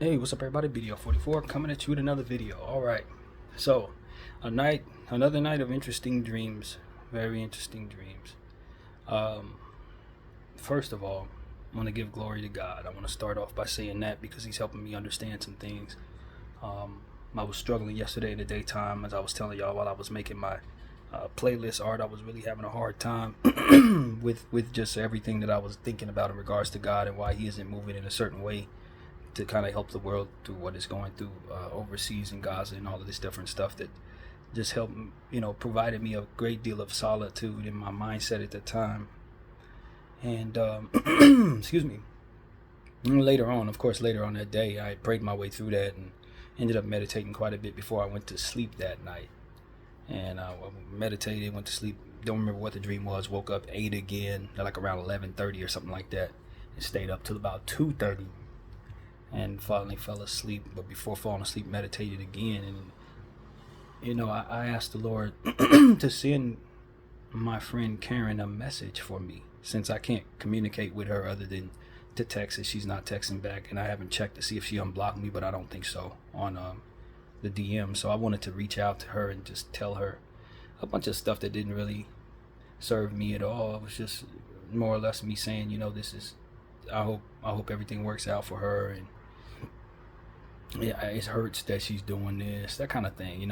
Hey, what's up, everybody? BDF 44 coming at you with another video. All right, so another night of interesting dreams, very interesting dreams. Um, First of all, I want to give glory to God. I want to start off by saying that because He's helping me understand some things. I was struggling yesterday in the daytime, as I was telling y'all while I was making my playlist art. I was really having a hard time with just everything that I was thinking about in regards to God and why He isn't moving in a certain way to kind of help the world through what it's going through overseas in Gaza and all of this different stuff that just helped, provided me a great deal of solitude in my mindset at the time. And excuse me. And later on, of course, later on that day, I prayed my way through that and ended up meditating quite a bit before I went to sleep that night. And I meditated, went to sleep. Don't remember what the dream was. Woke up, ate again, like around 11:30 or something like that, and stayed up till about 2:30 and finally fell asleep. But before falling asleep, meditated again. And I asked the Lord to send my friend Karen a message for me, since I can't communicate with her other than to text. She's not texting back, and I haven't checked to see if she unblocked me, but I don't think so on the DM. So I wanted to reach out to her and just tell her a bunch of stuff that didn't really serve me at all. It was just more or less me saying, this is. I hope everything works out for her, and yeah, it hurts that she's doing this, that kind of thing,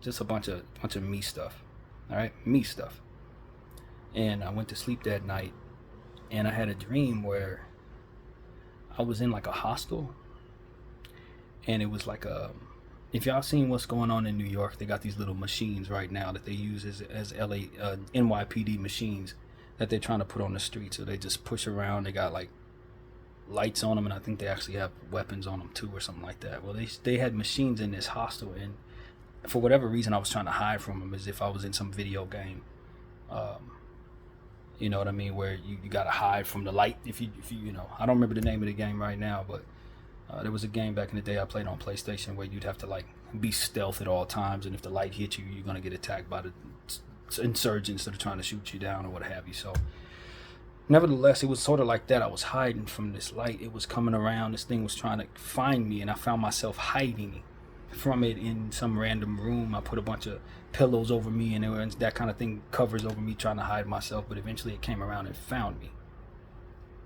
just a bunch of me stuff. All right, me stuff. And I went to sleep that night, and I had a dream where I was in like a hostel, and it was like if y'all seen what's going on in New York, they got these little machines right now that they use as LA NYPD machines that they're trying to put on the street. So they just push around. They got like lights on them, and I think they actually have weapons on them too or something like that. Well, they had machines in this hostel, and for whatever reason I was trying to hide from them as if I was in some video game. You know what I mean, where you gotta hide from the light. If you I don't remember the name of the game right now, but there was a game back in the day I played on PlayStation where you'd have to like be stealth at all times, and if the light hits you, you're gonna get attacked by the insurgents that are trying to shoot you down or what have you. So nevertheless, it was sort of like that. I was hiding from this light. It was coming around. This thing was trying to find me, and I found myself hiding from it in some random room. I put a bunch of pillows over me, and that kind of thing covers over me trying to hide myself. But eventually it came around and found me.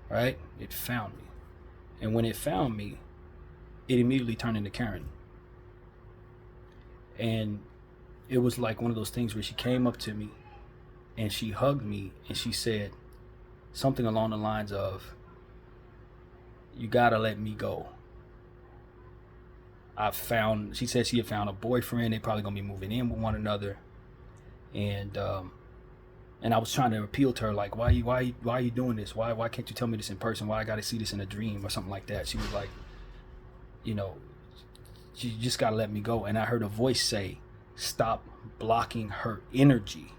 Right? It found me. And when it found me, it immediately turned into Karen. And it was like one of those things where she came up to me and she hugged me and she said something along the lines of, "You gotta let me go. She said she had found a boyfriend. They probably gonna be moving in with one another." And I was trying to appeal to her, like, why are you doing this? Why can't you tell me this in person? Why I gotta see this in a dream or something like that? She was like, you just gotta let me go. And I heard a voice say, "Stop blocking her energy."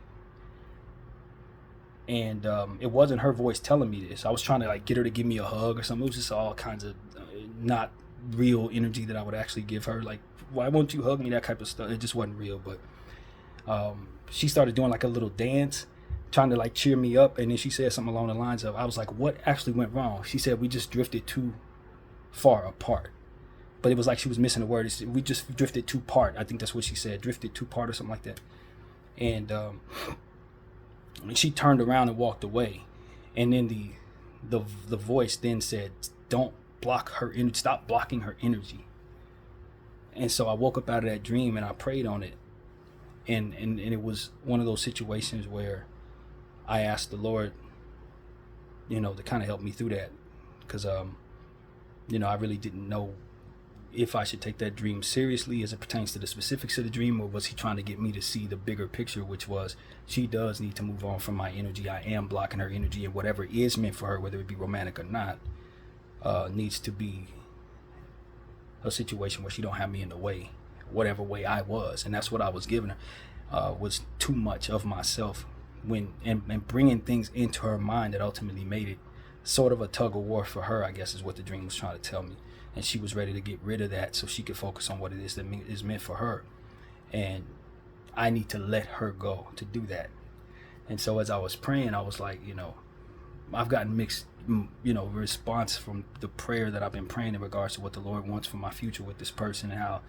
And it wasn't her voice telling me this. I was trying to like get her to give me a hug or something. It was just all kinds of not real energy that I would actually give her. Like, why won't you hug me? That type of stuff. It just wasn't real. But she started doing like a little dance, trying to like cheer me up. And then she said something along the lines of, I was like, what actually went wrong? She said, we just drifted too far apart. But it was like she was missing a word. We just drifted too apart. I think that's what she said. Drifted too apart or something like that. And she turned around and walked away. And then the voice then said, "Don't block her energy. Stop blocking her energy." And so I woke up out of that dream and I prayed on it. And it was one of those situations where I asked the Lord, to kind of help me through that. Because, I really didn't know if I should take that dream seriously as it pertains to the specifics of the dream, or was he trying to get me to see the bigger picture, which was she does need to move on from my energy. I am blocking her energy, and whatever is meant for her, whether it be romantic or not, needs to be a situation where she don't have me in the way, whatever way I was. And that's what I was giving her, was too much of myself and bringing things into her mind that ultimately made it sort of a tug of war for her, I guess is what the dream was trying to tell me. And she was ready to get rid of that so she could focus on what it is that is meant for her. And I need to let her go to do that. And so as I was praying, I was like, I've gotten mixed, response from the prayer that I've been praying in regards to what the Lord wants for my future with this person, and how,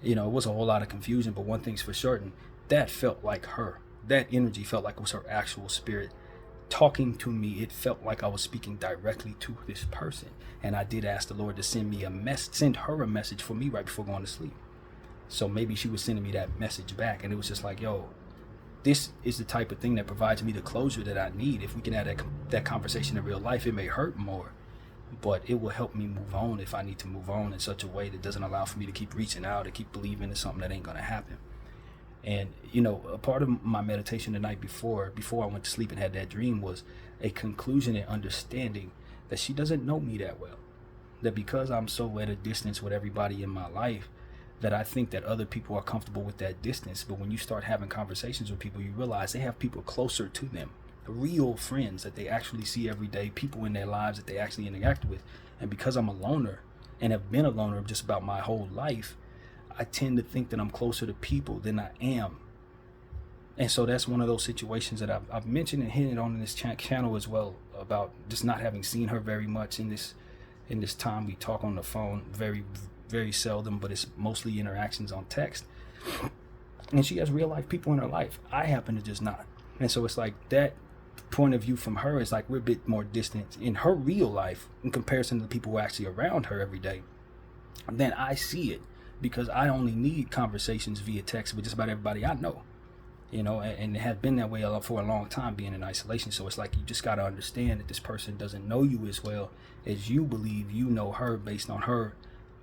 it was a whole lot of confusion. But one thing's for certain, that felt like her. That energy felt like it was her actual spirit talking to me. It felt like I was speaking directly to this person. And I did ask the Lord to send her a message for me right before going to sleep. So maybe she was sending me that message back, and it was just like, yo, this is the type of thing that provides me the closure that I need. If we can have that conversation in real life, it may hurt more, but it will help me move on if I need to move on in such a way that doesn't allow for me to keep reaching out and keep believing in something that ain't going to happen. And, a part of my meditation the night before I went to sleep and had that dream, was a conclusion and understanding that she doesn't know me that well. That because I'm so at a distance with everybody in my life, that I think that other people are comfortable with that distance. But when you start having conversations with people, you realize they have people closer to them, real friends that they actually see every day, people in their lives that they actually interact with. And because I'm a loner and have been a loner just about my whole life, I tend to think that I'm closer to people than I am. And so that's one of those situations that I've mentioned and hit it on in this channel as well, about just not having seen her very much in this time. We talk on the phone very, very seldom, but it's mostly interactions on text. And she has real life people in her life. I happen to just not. And so it's like that point of view from her is like we're a bit more distant in her real life in comparison to the people who are actually around her every day. Then I see it, because I only need conversations via text with just about everybody I know, and it has been that way for a long time, being in isolation. So it's like you just got to understand that this person doesn't know you as well as you believe you know her, based on her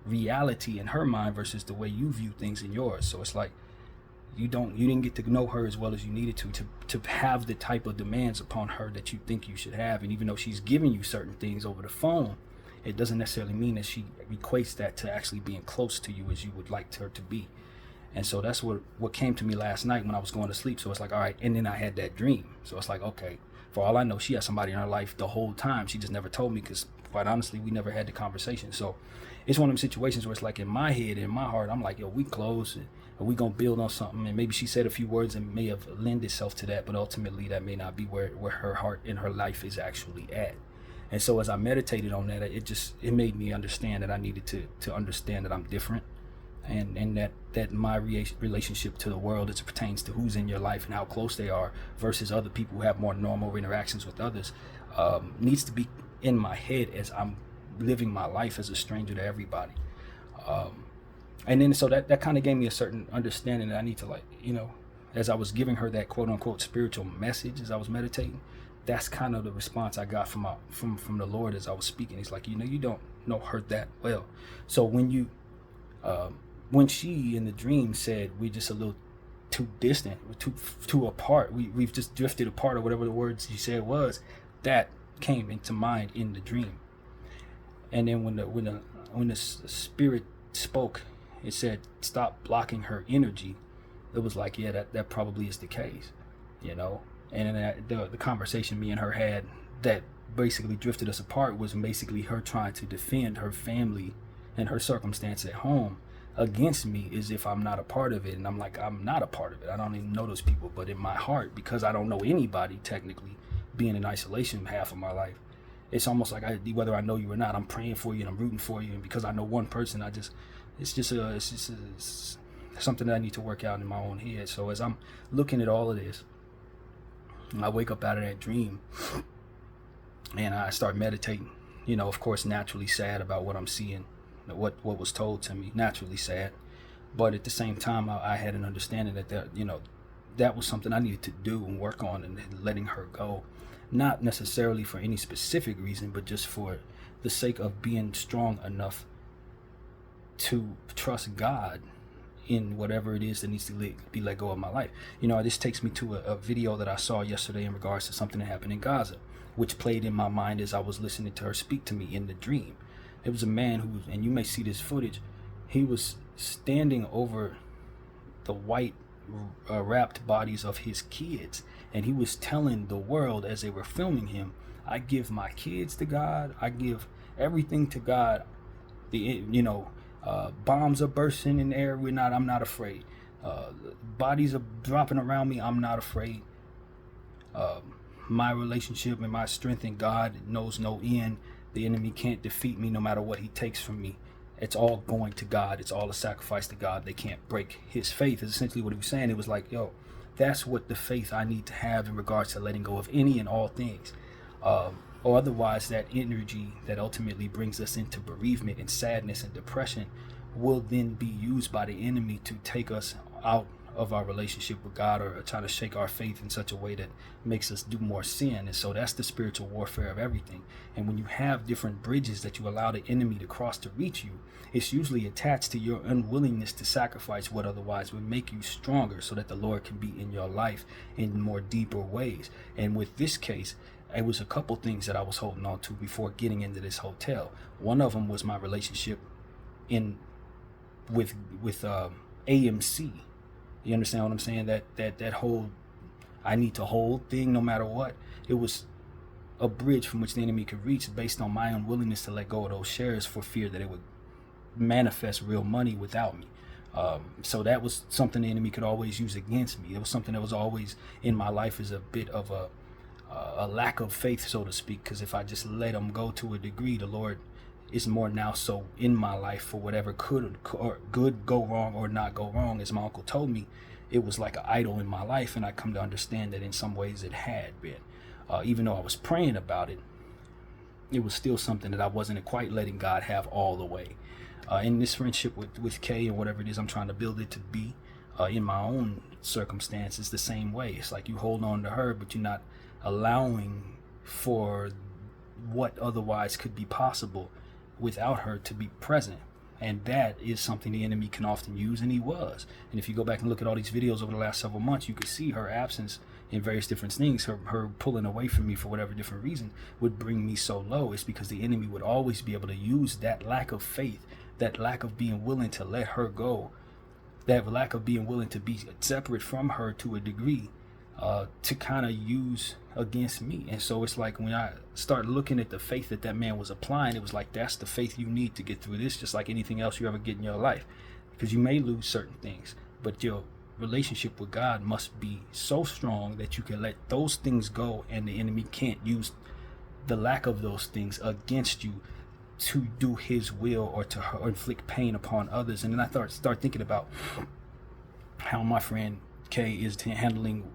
reality in her mind versus the way you view things in yours. So it's like you didn't get to know her as well as you needed to have the type of demands upon her that you think you should have. And even though she's giving you certain things over the phone, it doesn't necessarily mean that she equates that to actually being close to you as you would like her to be. And so that's what came to me last night when I was going to sleep. So it's like, all right. And then I had that dream. So it's like, okay, for all I know, she has somebody in her life the whole time. She just never told me, because quite honestly, we never had the conversation. So it's one of them situations where it's like in my head, in my heart, I'm like, yo, we close, and we gonna build on something. And maybe she said a few words and may have lent itself to that, but ultimately that may not be where her heart in her life is actually at. And so as I meditated on that, it made me understand that I needed to understand that I'm different, and that my relationship to the world, as it pertains to who's in your life and how close they are versus other people who have more normal interactions with others, needs to be in my head as I'm living my life as a stranger to everybody. And then so that kind of gave me a certain understanding that I need to, as I was giving her that quote unquote spiritual message as I was meditating, that's kind of the response I got from the Lord as I was speaking. He's like, you don't know her that well. So when she in the dream said we're just a little too distant, we're too apart, we've just drifted apart, or whatever the words she said was, that came into mind in the dream. And then when the spirit spoke, it said stop blocking her energy. It was like, yeah, that probably is the case, And then the conversation me and her had that basically drifted us apart was basically her trying to defend her family and her circumstance at home against me as if I'm not a part of it. And I'm like, I'm not a part of it. I don't even know those people. But in my heart, because I don't know anybody technically, being in isolation half of my life, it's almost like whether I know you or not, I'm praying for you and I'm rooting for you. And because I know one person, it's just something that I need to work out in my own head. So as I'm looking at all of this, I wake up out of that dream and I start meditating, of course, naturally sad about what I'm seeing, what was told to me, naturally sad. But at the same time, I had an understanding that was something I needed to do and work on, and letting her go, not necessarily for any specific reason, but just for the sake of being strong enough to trust God in whatever it is that needs to be let go of my life. This takes me to a video that I saw yesterday in regards to something that happened in Gaza, which played in my mind as I was listening to her speak to me in the dream. It was a man and you may see this footage, he was standing over the white wrapped bodies of his kids, and he was telling the world as they were filming him, I give my kids to God, I give everything to God. Bombs are bursting in the air, I'm not afraid. Bodies are dropping around me, I'm not afraid. my relationship and my strength in God knows no end. The enemy can't defeat me no matter what he takes from me. It's all going to God. It's all a sacrifice to God. They can't break his faith is essentially what he was saying. It was like, yo, that's what the faith I need to have in regards to letting go of any and all things. Or otherwise, that energy that ultimately brings us into bereavement and sadness and depression will then be used by the enemy to take us out of our relationship with God, or try to shake our faith in such a way that makes us do more sin. And so that's the spiritual warfare of everything. And when you have different bridges that you allow the enemy to cross to reach you, it's usually attached to your unwillingness to sacrifice what otherwise would make you stronger, so that the Lord can be in your life in more deeper ways. And with this case, it was a couple things that I was holding on to before getting into this hotel. One of them was my relationship with AMC. You understand what I'm saying? That whole I need to hold thing, no matter what. It was a bridge from which the enemy could reach based on my unwillingness to let go of those shares for fear that it would manifest real money without me. So that was something the enemy could always use against me. It was something that was always in my life as a bit of a lack of faith, so to speak, because if I just let him go to a degree, the Lord is more now so in my life for whatever could go wrong or not go wrong. As my uncle told me, it was like an idol in my life, and I come to understand that in some ways it had been. Even though I was praying about it, it was still something that I wasn't quite letting God have all the way. In this friendship with Kay and whatever it is I'm trying to build it to be, in my own circumstances, the same way. It's like you hold on to her, but you're not allowing for what otherwise could be possible without her to be present. And that is something the enemy can often use, and he was. And if you go back and look at all these videos over the last several months, you could see her absence in various different things. Her pulling away from me for whatever different reason would bring me so low. It's because the enemy would always be able to use that lack of faith, that lack of being willing to let her go, that lack of being willing to be separate from her to a degree, to kind of use against me. And so it's like when I start looking at the faith that man was applying, it was like, that's the faith you need to get through this, just like anything else you ever get in your life, because you may lose certain things, but your relationship with God must be so strong that you can let those things go, and the enemy can't use the lack of those things against you to do his will or to inflict pain upon others. And then I start thinking about how my friend Kay is handling,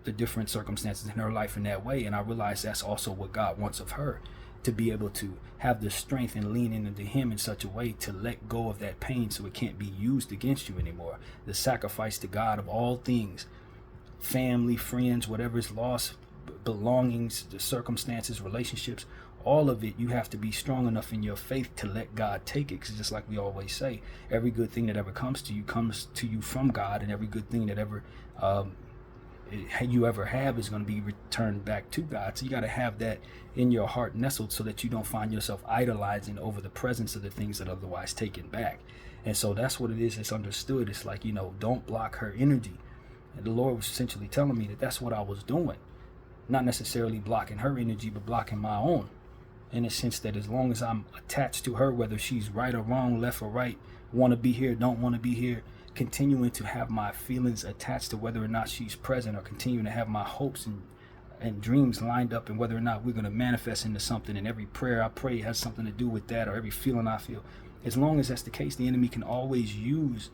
the different circumstances in her life in that way. And I realize that's also what God wants of her, to be able to have the strength and lean into him in such a way to let go of that pain so it can't be used against you anymore. The sacrifice to God of all things, family, friends, whatever is lost, belongings, the circumstances, relationships, all of it, you have to be strong enough in your faith to let God take it. Because just like we always say, every good thing that ever comes to you from God, and every good thing that ever you ever have is going to be returned back to God. So you got to have that in your heart nestled, so that you don't find yourself idolizing over the presence of the things that otherwise taken back. And so that's what it is. It's understood. It's like, don't block her energy. And the Lord was essentially telling me that that's what I was doing. Not necessarily blocking her energy, but blocking my own. In a sense that as long as I'm attached to her, whether she's right or wrong, left or right, want to be here, don't want to be here, continuing to have my feelings attached to whether or not she's present, or continuing to have my hopes and dreams lined up, and whether or not we're going to manifest into something, and every prayer I pray has something to do with that, or every feeling I feel. As long as that's the case, the enemy can always use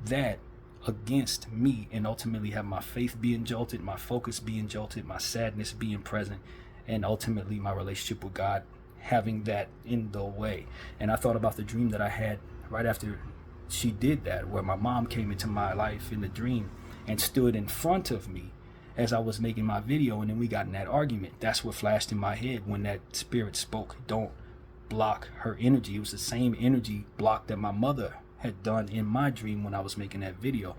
that against me, and ultimately have my faith being jolted, my focus being jolted, my sadness being present, and ultimately my relationship with God having that in the way. And I thought about the dream that I had right after she did that, where my mom came into my life in the dream and stood in front of me as I was making my video, and then we got in that argument. That's what flashed in my head when that spirit spoke, don't block her energy. It was the same energy block that my mother had done in my dream when I was making that video.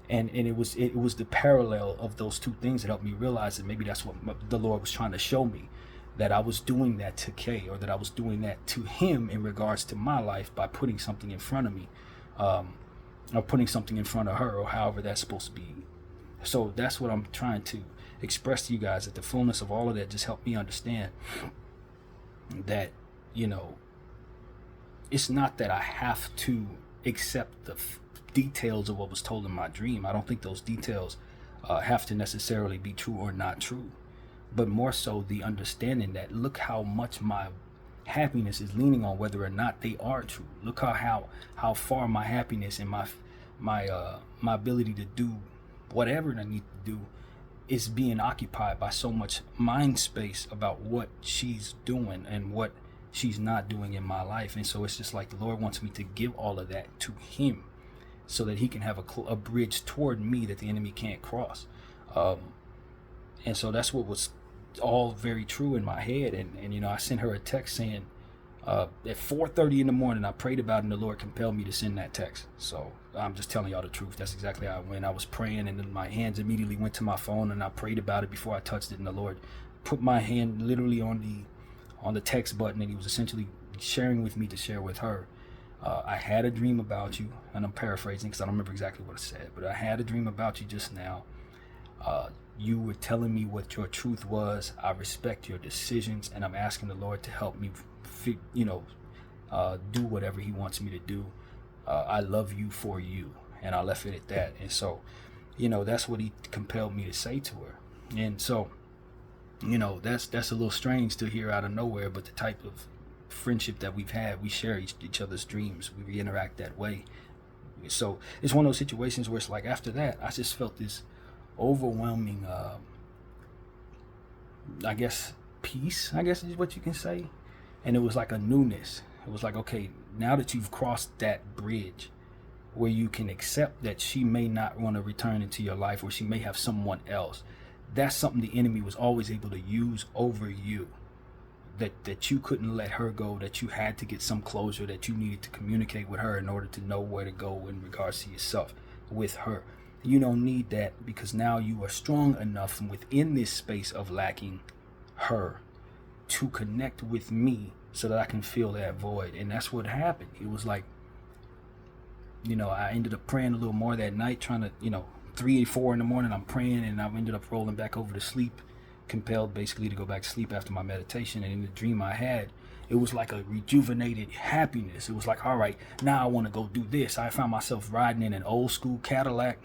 And it was the parallel of those two things that helped me realize that maybe that's what the Lord was trying to show me, that I was doing that to Kay, or that I was doing that to him in regards to my life by putting something in front of me, or putting something in front of her, or however that's supposed to be. So that's what I'm trying to express to you guys, that the fullness of all of that just helped me understand that, it's not that I have to accept the details of what was told in my dream. I don't think those details have to necessarily be true or not true. but more so the understanding that look how much my happiness is leaning on whether or not they are true. Look how far my happiness and my ability to do whatever I need to do is being occupied by so much mind space about what she's doing and what she's not doing in my life. And so it's just like the Lord wants me to give all of that to him so that he can have a bridge toward me that the enemy can't cross. And so that's what was all very true in my head. And you know, I sent her a text saying at 4:30 in the morning, I prayed about it and the Lord compelled me to send that text. So I'm just telling y'all the truth. That's exactly how it went. I was praying and then my hands immediately went to my phone and I prayed about it before I touched it, and the Lord put my hand literally on the text button, and he was essentially sharing with me to share with her. I had a dream about you, and I'm paraphrasing because I don't remember exactly what it said, but I had a dream about you just now. You were telling me what your truth was. I respect your decisions, and I'm asking the Lord to help me, do whatever he wants me to do. I love you for you. And I left it at that. And so, you know, that's what he compelled me to say to her. And so, you know, that's a little strange to hear out of nowhere, but the type of friendship that we've had, we share each other's dreams. We interact that way. So it's one of those situations where it's like after that, I just felt this overwhelming, I guess, peace, I guess is what you can say. And it was like a newness. It was like, okay, now that you've crossed that bridge where you can accept that she may not want to return into your life, or she may have someone else, that's something the enemy was always able to use over you. That you couldn't let her go, that you had to get some closure, that you needed to communicate with her in order to know where to go in regards to yourself with her. You don't need that, because now you are strong enough within this space of lacking her to connect with me so that I can fill that void. And that's what happened. It was like, you know, I ended up praying a little more that night, trying to, 3 or 4 in the morning, I'm praying, and I ended up rolling back over to sleep, compelled basically to go back to sleep after my meditation. And in the dream I had, it was like a rejuvenated happiness. It was like, all right, now I want to go do this. I found myself riding in an old school Cadillac,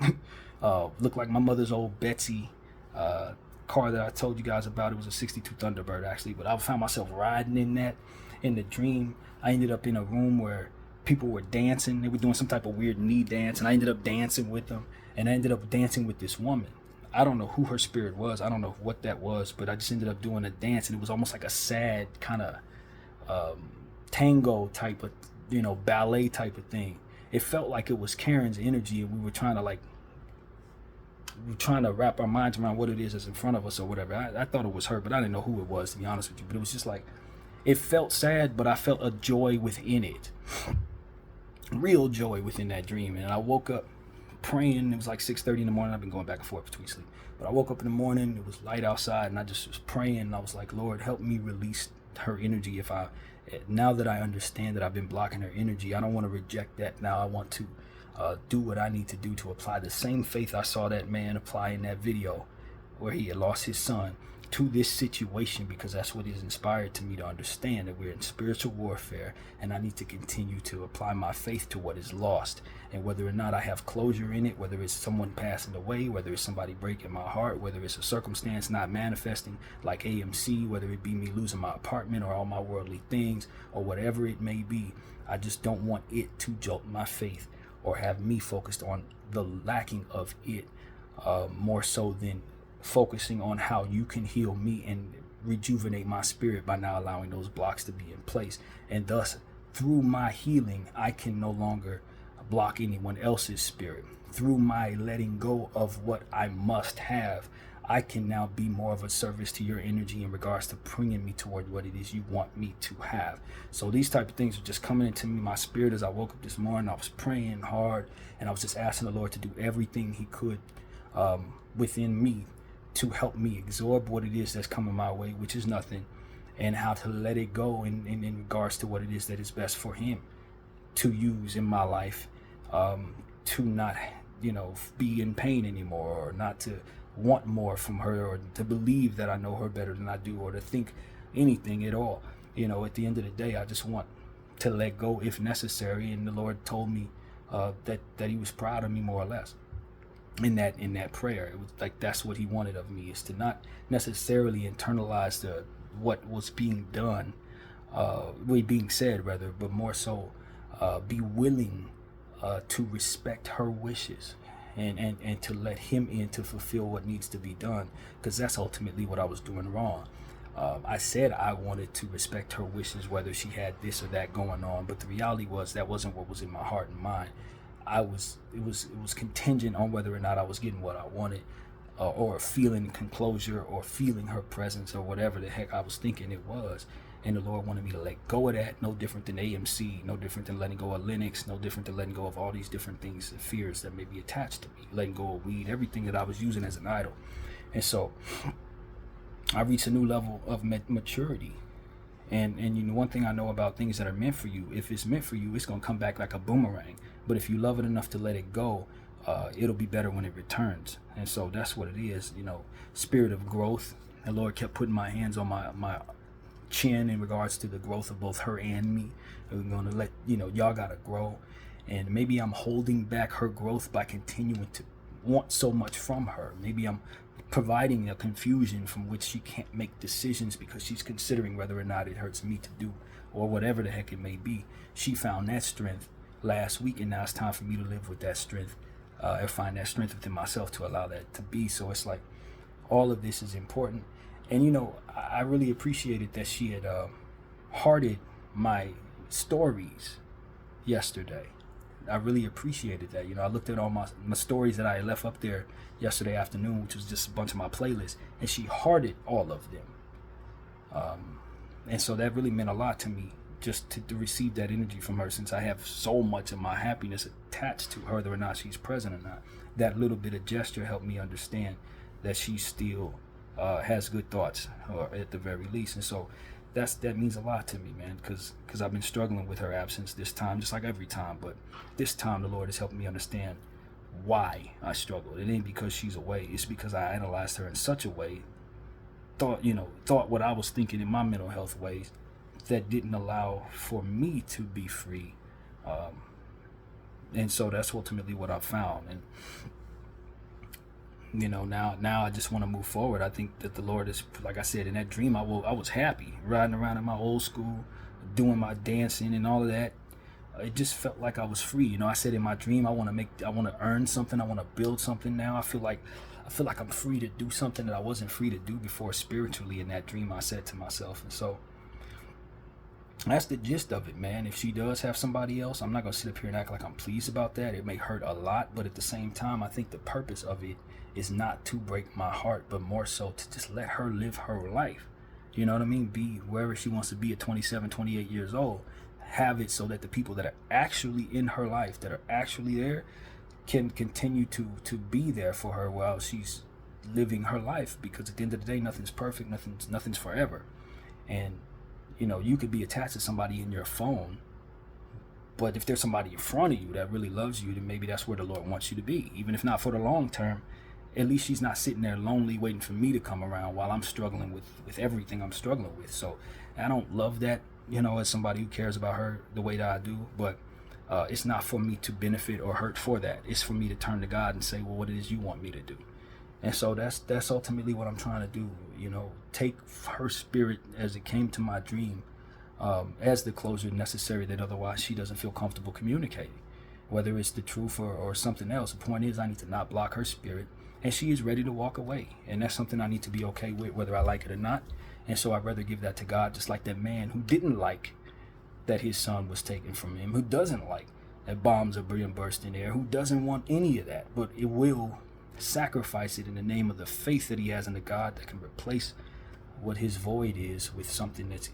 looked like my mother's old Betsy car that I told you guys about. It was a 62 Thunderbird actually, but I found myself riding in that in the dream. I ended up in a room where people were dancing. They were doing some type of weird knee dance, and I ended up dancing with them, and I ended up dancing with this woman. I don't know who her spirit was. I don't know what that was, but I just ended up doing a dance, and it was almost like a sad kind of tango type of, ballet type of thing. It felt like it was Karen's energy, and we were trying to wrap our minds around what it is that's in front of us or whatever. I thought it was her, but I didn't know who it was, to be honest with you. But it was just like, it felt sad, but I felt a joy within it. Real joy within that dream. And I woke up praying. It was like 6:30 in the morning. I've been going back and forth between sleep, but I woke up in the morning, it was light outside, and I just was praying, and I was like, Lord, help me release her energy. Now that I understand that I've been blocking her energy, I don't want to reject that. Now I want to do what I need to do to apply the same faith I saw that man apply in that video where he had lost his son to this situation, because that's what is inspired to me to understand that we're in spiritual warfare, and I need to continue to apply my faith to what is lost. And whether or not I have closure in it, whether it's someone passing away, whether it's somebody breaking my heart, whether it's a circumstance not manifesting like AMC, whether it be me losing my apartment or all my worldly things or whatever it may be, I just don't want it to jolt my faith or have me focused on the lacking of it, more so than focusing on how you can heal me and rejuvenate my spirit by now allowing those blocks to be in place. And thus, through my healing, I can no longer block anyone else's spirit. Through my letting go of what I must have, I can now be more of a service to your energy in regards to bringing me toward what it is you want me to have. So these type of things are just coming into me, my spirit, as I woke up this morning. I was praying hard, and I was just asking the Lord to do everything he could within me to help me absorb what it is that's coming my way, which is nothing, and how to let it go in regards to what it is that is best for him to use in my life, to not, be in pain anymore, or not to want more from her, or to believe that I know her better than I do, or to think anything at all. At the end of the day, I just want to let go if necessary, and the Lord told me that he was proud of me, more or less. in that prayer. It was like that's what he wanted of me, is to not necessarily internalize the what was being done, being said rather, but more so be willing to respect her wishes, and to let him in to fulfill what needs to be done, because that's ultimately what I was doing wrong. I said I wanted to respect her wishes, whether she had this or that going on, but the reality was that wasn't what was in my heart and mind. It was contingent on whether or not I was getting what I wanted, or feeling enclosure, or feeling her presence, or whatever the heck I was thinking it was. And the Lord wanted me to let go of that. No different than AMC, no different than letting go of Linux, no different than letting go of all these different things and fears that may be attached to me, letting go of weed, everything that I was using as an idol. And so I reached a new level of maturity. And you know, one thing I know about things that are meant for you, if it's meant for you, it's going to come back like a boomerang. But if you love it enough to let it go, it'll be better when it returns. And so that's what it is, you know, spirit of growth. The Lord kept putting my hands on my chin in regards to the growth of both her and me. And we're going to let, you know, y'all got to grow. And maybe I'm holding back her growth by continuing to want so much from her. Maybe I'm providing a confusion from which she can't make decisions because she's considering whether or not it hurts me to do, or whatever the heck it may be. She found that strength last week, and now it's time for me to live with that strength, and find that strength within myself to allow that to be. So it's like all of this is important. And you know, I really appreciated that she had hearted my stories yesterday. I really appreciated that. You know, I looked at all my stories that I had left up there yesterday afternoon, which was just a bunch of my playlists, and she hearted all of them. And so that really meant a lot to me, just to receive that energy from her, since I have so much of my happiness attached to her, whether or not she's present or not. That little bit of gesture helped me understand that she still has good thoughts, or at the very least. And so that means a lot to me, man, because I've been struggling with her absence this time, just like every time. But this time the Lord has helped me understand why I struggled. It ain't because she's away. It's because I analyzed her in such a way, thought what I was thinking in my mental health ways, that didn't allow for me to be free. And so that's ultimately what I found. And you know, now I just want to move forward. I think that the Lord is, like I said, in that dream, I was happy riding around in my old school, doing my dancing and all of that. It just felt like I was free. You know, I said in my dream, I want to earn something. I want to build something now. I feel like I'm free to do something that I wasn't free to do before spiritually. In that dream, I said to myself. And so that's the gist of it, man. If she does have somebody else, I'm not going to sit up here and act like I'm pleased about that. It may hurt a lot, but at the same time, I think the purpose of it is not to break my heart, but more so to just let her live her life. You know what I mean? Be wherever she wants to be at 27, 28 years old. Have it so that the people that are actually in her life, that are actually there, can continue to be there for her while she's living her life. Because at the end of the day, nothing's perfect, nothing's forever. And you know, you could be attached to somebody in your phone, but if there's somebody in front of you that really loves you, then maybe that's where the Lord wants you to be. Even if not for the long term, at least she's not sitting there lonely waiting for me to come around while I'm struggling with everything I'm struggling with. So I don't love that, you know, as somebody who cares about her the way that I do, but it's not for me to benefit or hurt for that. It's for me to turn to God and say, well, what it is you want me to do. And so that's ultimately what I'm trying to do, you know, take her spirit as it came to my dream, as the closure necessary, that otherwise she doesn't feel comfortable communicating, whether it's the truth or something else. The point is, I need to not block her spirit, and she is ready to walk away. And that's something I need to be okay with, whether I like it or not. And so I'd rather give that to God, just like that man who didn't like that his son was taken from him, who doesn't like that bombs are being burst in there, who doesn't want any of that, but it will sacrifice it in the name of the faith that he has in the God that can replace what his void is with something that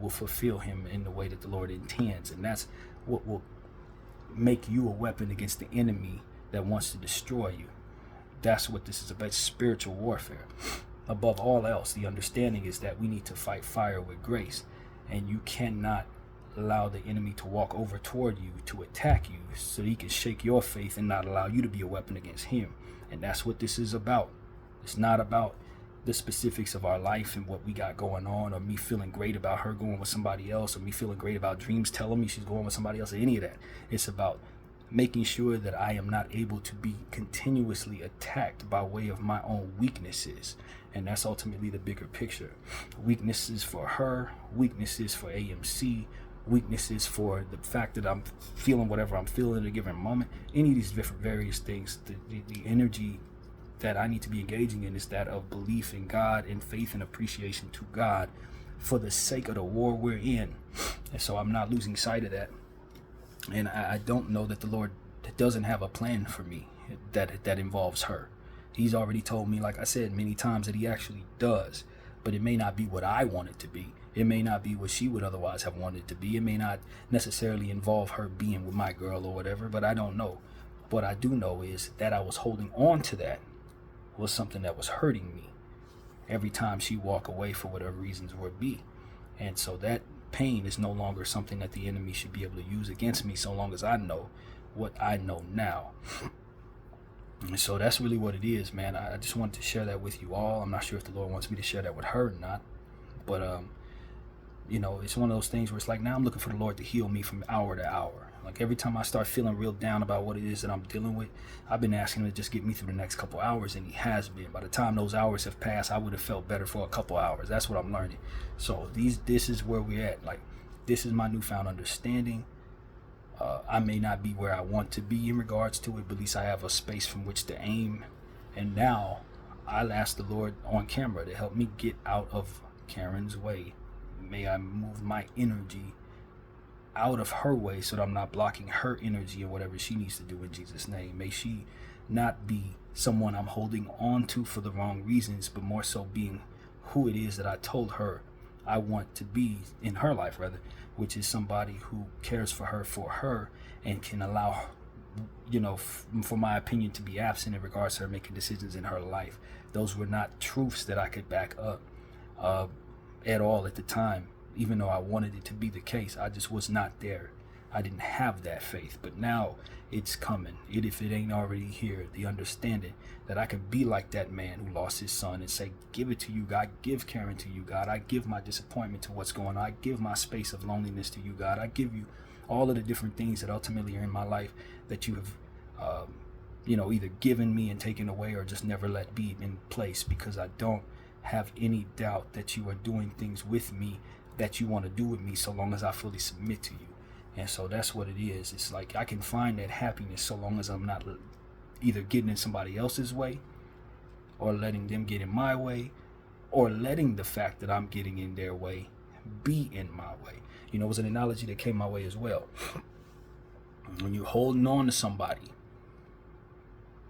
will fulfill him in the way that the Lord intends. And that's what will make you a weapon against the enemy that wants to destroy you. That's what this is about, spiritual warfare. Above all else, the understanding is that we need to fight fire with grace, and you cannot allow the enemy to walk over toward you to attack you so he can shake your faith and not allow you to be a weapon against him. And that's what this is about. It's not about the specifics of our life and what we got going on, or me feeling great about her going with somebody else, or me feeling great about dreams telling me she's going with somebody else, or any of that. It's about making sure that I am not able to be continuously attacked by way of my own weaknesses. And that's ultimately the bigger picture. Weaknesses for her, weaknesses for AMC, weaknesses for the fact that I'm feeling whatever I'm feeling at a given moment. Any of these different various things, the energy that I need to be engaging in is that of belief in God and faith and appreciation to God for the sake of the war we're in. And so I'm not losing sight of that. And I don't know that the Lord doesn't have a plan for me that involves her. He's already told me, like I said many times, that he actually does. But it may not be what I want it to be. It may not be what she would otherwise have wanted it to be. It may not necessarily involve her being with my girl or whatever, but I don't know. What I do know is that I was holding on to that was something that was hurting me every time she walk away for whatever reasons would be. And so that pain is no longer something that the enemy should be able to use against me, so long as I know what I know now. And so that's really what it is, man. I just wanted to share that with you all. I'm not sure if the Lord wants me to share that with her or not, but it's one of those things where it's like, now I'm looking for the Lord to heal me from hour to hour. Like every time I start feeling real down about what it is that I'm dealing with, I've been asking him to just get me through the next couple hours, and he has been. By the time those hours have passed, I would have felt better for a couple hours. That's what I'm learning. So this is where we're at. Like, this is my newfound understanding. I may not be where I want to be in regards to it, but at least I have a space from which to aim. And now I'll ask the Lord on camera to help me get out of Karen's way. May I move my energy out of her way so that I'm not blocking her energy and whatever she needs to do in Jesus' name. May she not be someone I'm holding on to for the wrong reasons, but more so being who it is that I told her I want to be in her life, rather, which is somebody who cares for her and can allow, for my opinion, to be absent in regards to her making decisions in her life. Those were not truths that I could back up at all at the time. Even though I wanted it to be the case, I just was not there. I didn't have that faith. But now it's coming. If it ain't already here, the understanding that I can be like that man who lost his son and say, give it to you, God. Give Karen to you, God. I give my disappointment to what's going on. I give my space of loneliness to you, God. I give you all of the different things that ultimately are in my life that you have, either given me and taken away or just never let be in place, because I don't have any doubt that you are doing things with me that you want to do with me, so long as I fully submit to you. And so that's what it is. It's like I can find that happiness so long as I'm not either getting in somebody else's way or letting them get in my way, or letting the fact that I'm getting in their way be in my way. It was an analogy that came my way as well. When you're holding on to somebody,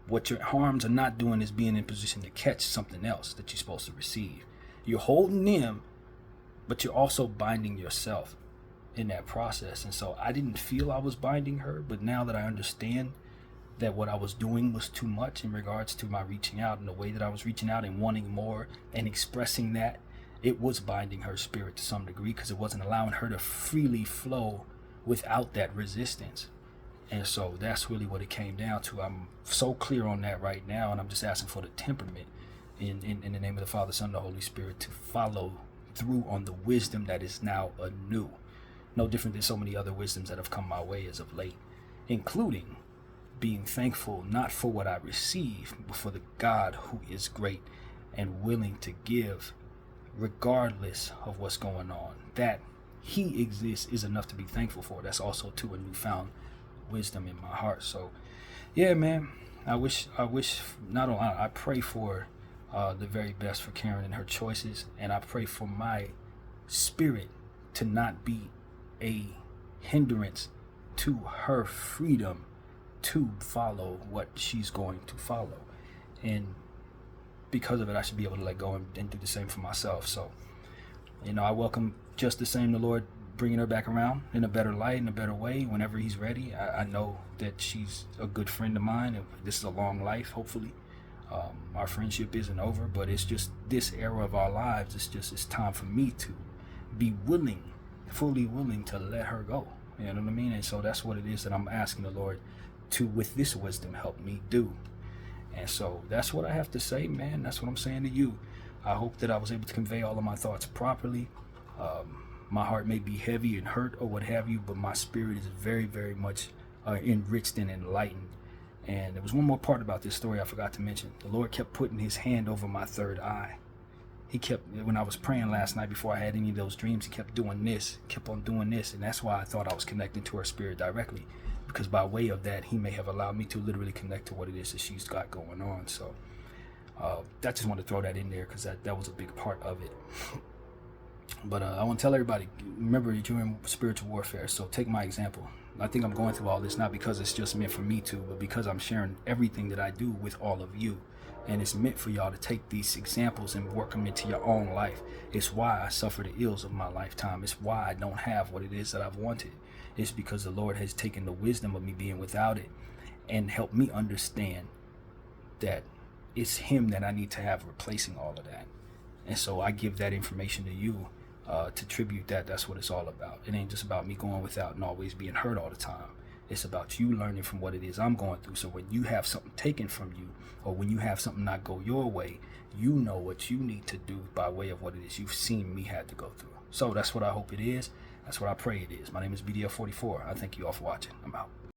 what your arms are not doing is being in position to catch something else that you're supposed to receive. You're holding them, but you're also binding yourself in that process. And so I didn't feel I was binding her, but now that I understand that what I was doing was too much in regards to my reaching out and the way that I was reaching out and wanting more and expressing that, it was binding her spirit to some degree, because it wasn't allowing her to freely flow without that resistance. And so that's really what it came down to. I'm so clear on that right now, and I'm just asking for the temperament in the name of the Father, Son, and the Holy Spirit to follow through on the wisdom that is now anew. No different than so many other wisdoms that have come my way as of late, including being thankful not for what I receive, but for the God who is great and willing to give regardless of what's going on. That he exists is enough to be thankful for. That's also too a newfound wisdom in my heart. So yeah, man, I wish not only I pray for the very best for Karen and her choices, and I pray for my spirit to not be a hindrance to her freedom to follow what she's going to follow. And because of it, I should be able to let go and do the same for myself. So, I welcome just the same the Lord bringing her back around in a better light, in a better way, whenever he's ready. I know that she's a good friend of mine, and this is a long life, hopefully. Our friendship isn't over, but it's just this era of our lives. It's time for me to be fully willing to let her go. You know what I mean? And so that's what it is that I'm asking the Lord to, with this wisdom, help me do. And so that's what I have to say, man. That's what I'm saying to you. I hope that I was able to convey all of my thoughts properly. My heart may be heavy and hurt or what have you, but my spirit is very, very much enriched and enlightened. And there was one more part about this story I forgot to mention. The Lord kept putting his hand over my third eye. He kept, when I was praying last night before I had any of those dreams, he kept doing this, kept on doing this. And that's why I thought I was connecting to her spirit directly, because by way of that, he may have allowed me to literally connect to what it is that she's got going on. So I just want to throw that in there, because that was a big part of it. But I want to tell everybody, remember, you're in spiritual warfare. So take my example. I think I'm going through all this not because it's just meant for me to, but because I'm sharing everything that I do with all of you. And it's meant for y'all to take these examples and work them into your own life. It's why I suffer the ills of my lifetime. It's why I don't have what it is that I've wanted. It's because the Lord has taken the wisdom of me being without it and helped me understand that it's him that I need to have replacing all of that. And so I give that information to you to tribute that. That's what it's all about. It ain't just about me going without and always being hurt all the time. It's about you learning from what it is I'm going through. So when you have something taken from you, or when you have something not go your way, you know what you need to do by way of what it is you've seen me had to go through. So that's what I hope it is. That's what I pray it is. My name is BDF 44. I thank you all for watching. I'm out.